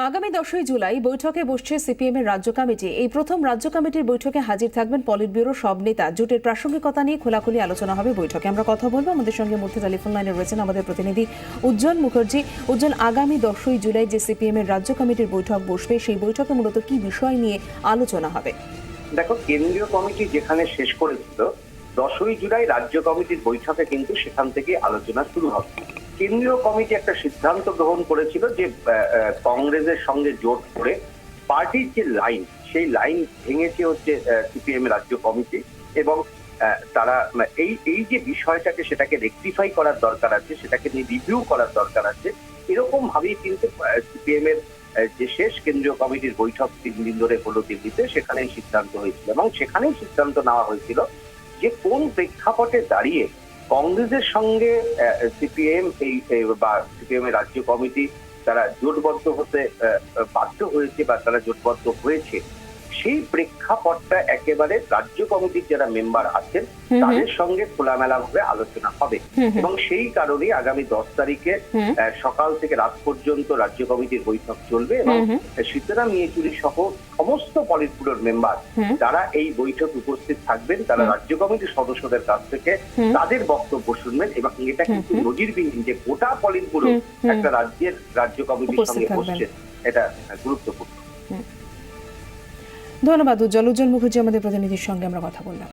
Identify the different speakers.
Speaker 1: আগামী 10ই জুলাই বৈঠকে বসছে সিপিএম এর রাজ্য কমিটি। এই প্রথম রাজ্য কমিটির বৈঠকে হাজির থাকবেন পলিট ব্যুরোর সব নেতা। জোটের প্রাসঙ্গিকতা নিয়ে খোলাখুলি আলোচনা হবে বৈঠকে। আমরা কথা বলবো, আমাদের সঙ্গে মধ্যে টেলিফোন লাইনে রয়েছেন আমাদের প্রতিনিধি উজ্জ্বল মুখার্জি। উজ্জ্বল, আগামী 10ই জুলাই যে সিপিএম এর রাজ্য কমিটির বৈঠক বসবে, সেই বৈঠকে মূলত কি বিষয় নিয়ে আলোচনা হবে?
Speaker 2: দেখো, কেন্দ্রীয় কমিটি যেখানে শেষ করেছিল 10ই জুলাই রাজ্য কমিটির বৈঠকে কিন্তু সেখান থেকে আলোচনা শুরু হবে। কেন্দ্রীয় কমিটি একটা সিদ্ধান্ত গ্রহণ করেছিল যে কংগ্রেসের সঙ্গে জোট করে পার্টির যে লাইন, সেই লাইন ভেঙেছে হচ্ছে সিপিএম রাজ্য কমিটি, এবং তারা এই যে বিষয়টাকে সেটাকে রেকটিফাই করার দরকার আছে, সেটাকে নিয়ে রিভিউ করার দরকার আছে। এরকম ভাবেই কিন্তু সিপিএম এর যে শেষ কেন্দ্রীয় কমিটির বৈঠক 3 দিন ধরে হলো দিল্লিতে, সেখানেই সিদ্ধান্ত হয়েছিল এবং সেখানেই সিদ্ধান্ত নেওয়া হয়েছিল যে কোন প্রেক্ষাপটে দাঁড়িয়ে কংগ্রেসের সঙ্গে সিপিএম বা সিপিএম এর রাজ্য কমিটি তারা জোটবদ্ধ হতে বাধ্য হয়েছে বা তারা জোটবদ্ধ হয়েছে, সেই প্রেক্ষাপটটা একেবারে রাজ্য কমিটির যারা মেম্বার আছেন তাদের সঙ্গে খোলামেলা ভাবে আলোচনা হবে। এবং সেই কারণেই আগামী 10 তারিখে সকাল থেকে রাত পর্যন্ত রাজ্য কমিটির বৈঠক চলবে এবং সীতারাম ইয়েচুরি সহ সমস্ত পলিট ব্যুরোর মেম্বার যারা এই বৈঠক উপস্থিত থাকবেন, তারা রাজ্য কমিটির সদস্যদের কাছ থেকে তাদের বক্তব্য শুনবেন। এবং এটা কিন্তু নজিরবিহীন যে গোটা পলিট ব্যুরো একটা রাজ্যের রাজ্য কমিটির সঙ্গে বসছে, এটা গুরুত্বপূর্ণ।
Speaker 1: ধন্যবাদ উজ্জ্বল। উজ্জ্বল মুখার্জি আমাদের প্রতিনিধির সঙ্গে আমরা কথা বললাম।